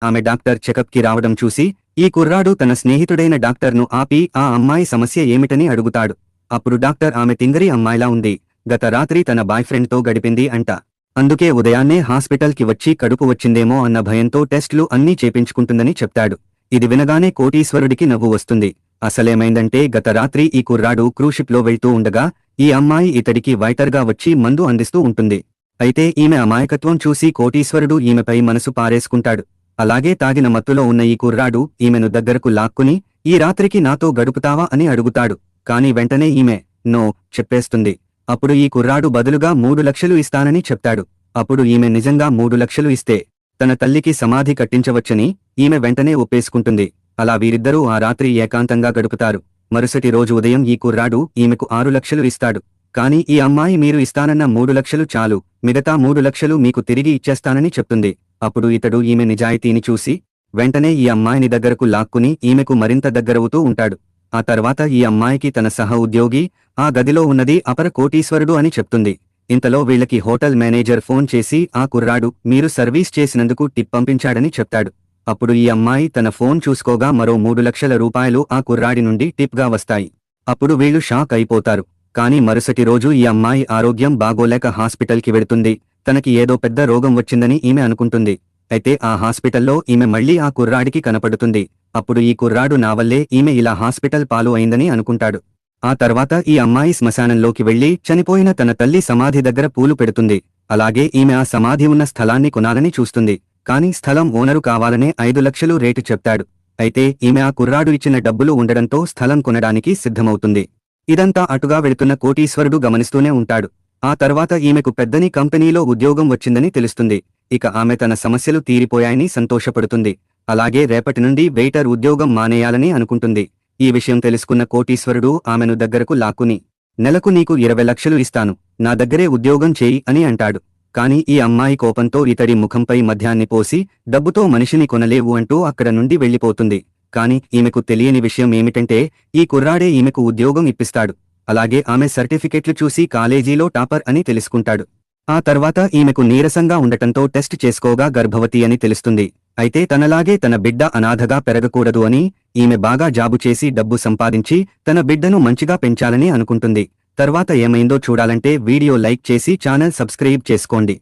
ఆమె డాక్టర్ చెకప్కి రావడం చూసి ఈ కుర్రాడు తన స్నేహితుడైన డాక్టర్ను ఆపి ఆ అమ్మాయి సమస్య ఏమిటని అడుగుతాడు. అప్పుడు డాక్టర్ ఆమె తింగరి అమ్మాయిలా ఉంది, గత రాత్రి తన బాయ్ఫ్రెండ్తో గడిపింది అంట. అందుకే ఉదయాన్నే హాస్పిటల్కి వచ్చి కడుపు వచ్చిందేమో అన్న భయంతో టెస్టులు అన్నీ చేపించుకుంటుందని చెప్తాడు. ఇది వినగానే కోటీశ్వరుడికి నవ్వు వస్తుంది. అసలేమైందంటే గత రాత్రి ఈ కుర్రాడు క్రూషిప్లో వెళ్తూ ఉండగా ఈ అమ్మాయి ఇతడికి వైటర్గా వచ్చి మందు అందిస్తూ ఉంటుంది. అయితే ఈమె అమాయకత్వం చూసి కోటీశ్వరుడు ఈమెపై మనసు పారేసుకుంటాడు. అలాగే తాగిన మత్తులో ఉన్న ఈ కుర్రాడు ఈమెను దగ్గరకు లాక్కుని ఈ రాత్రికి నాతో గడుపుతావా అని అడుగుతాడు. కాని వెంటనే ఈమె నో చెప్పేస్తుంది. అప్పుడు ఈ కుర్రాడు బదులుగా 3 లక్షలు ఇస్తానని చెప్తాడు. అప్పుడు ఈమె నిజంగా 3 లక్షలు ఇస్తే తన తల్లికి సమాధి కట్టించవచ్చని ఈమె వెంటనే ఒప్పేసుకుంటుంది. అలా వీరిద్దరూ ఆ రాత్రి ఏకాంతంగా గడుపుతారు. మరుసటి రోజు ఉదయం ఈ కుర్రాడు ఈమెకు 6 లక్షలు ఇస్తాడు. కాని ఈ అమ్మాయి మీరు ఇస్తానన్న 3 లక్షలు చాలు, మిగతా 3 లక్షలు మీకు తిరిగి ఇచ్చేస్తానని చెప్తుంది. అప్పుడు ఇతడు ఈమె నిజాయితీని చూసి వెంటనే ఈ అమ్మాయిని దగ్గరకు లాక్కుని ఈమెకు మరింత దగ్గరవుతూ ఉంటాడు. ఆ తర్వాత ఈ అమ్మాయికి తన సహ ఉద్యోగి ఆ గదిలో ఉన్నది అపర కోటీశ్వరుడు అని చెప్తుంది. ఇంతలో వీళ్ళకి హోటల్ మేనేజర్ ఫోన్ చేసి ఆ కుర్రాడు మీరు సర్వీస్ చేసినందుకు టిప్ పంపించాడని చెప్తాడు. అప్పుడు ఈ అమ్మాయి తన ఫోన్ చూసుకోగా మరో 3 లక్షల రూపాయలు ఆ కుర్రాడి నుండి టిప్గా వస్తాయి. అప్పుడు వీళ్ళు షాక్ అయిపోతారు. కానీ మరుసటి రోజు ఈ అమ్మాయి ఆరోగ్యం బాగోలేక హాస్పిటల్కి వెడుతుంది. తనకి ఏదో పెద్ద రోగం వచ్చిందని ఈమె అనుకుంటుంది. అయితే ఆ హాస్పిటల్లో ఈమె మళ్లీ ఆ కుర్రాడికి కనపడుతుంది. అప్పుడు ఈ కుర్రాడు నా వల్లే ఈమె ఇలా హాస్పిటల్ పాలు అయిందని అనుకుంటాడు. ఆ తర్వాత ఈ అమ్మాయి శ్మశానంలోకి వెళ్లి చనిపోయిన తన తల్లి సమాధి దగ్గర పూలు పెడుతుంది. అలాగే ఈమె ఆ సమాధి ఉన్న స్థలాన్ని కొనాలని చూస్తుంది. కాని స్థలం ఓనరు కావాలనే 5 లక్షలు రేటు చెప్తాడు. అయితే ఈమె ఆ కుర్రాడు ఇచ్చిన డబ్బులు ఉండడంతో స్థలం కొనడానికి సిద్ధమవుతుంది. ఇదంతా అటుగా వెళుతున్న కోటీశ్వరుడు గమనిస్తూనే ఉంటాడు. ఆ తర్వాత ఈమెకు పెద్దని కంపెనీలో ఉద్యోగం వచ్చిందని తెలుస్తుంది. ఇక ఆమె తన సమస్యలు తీరిపోయాయని సంతోషపడుతుంది. అలాగే రేపటి నుండి వెయిటర్ ఉద్యోగం మానేయాలని అనుకుంటుంది. ఈ విషయం తెలుసుకున్న కోటీశ్వరుడు ఆమెను దగ్గరకు లాక్కుని నెలకు నీకు 20 లక్షలు ఇస్తాను, నా దగ్గరే ఉద్యోగం చేయి అని అంటాడు. కాని ఈ అమ్మాయి కోపంతో ఇతడి ముఖంపై మద్యాన్ని పోసి డబ్బుతో మనిషిని కొనలేవు అంటూ అక్కడ నుండి వెళ్లిపోతుంది. కాని ఈమెకు తెలియని విషయం ఏమిటంటే ఈ కుర్రాడే ఈమెకు ఉద్యోగం ఇప్పిస్తాడు. అలాగే ఆమె సర్టిఫికెట్లు చూసి కాలేజీలో టాపర్ అని తెలుసుకుంటాడు. ఆ తర్వాత ఈమెకు నీరసంగా ఉండటంతో టెస్ట్ చేసుకోగా గర్భవతి అని తెలుస్తుంది. అయితే తనలాగే తన బిడ్డ అనాథగా పెరగకూడదు అని ఈమె బాగా జాబు చేసి డబ్బు సంపాదించి తన బిడ్డను మంచిగా పెంచాలని అనుకుంటుంది. తర్వాత ఏమైందో చూడాలంటే వీడియో లైక్ చేసి ఛానల్ సబ్స్క్రైబ్ చేసుకోండి.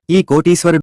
ఈ కోటీశ్వరుడు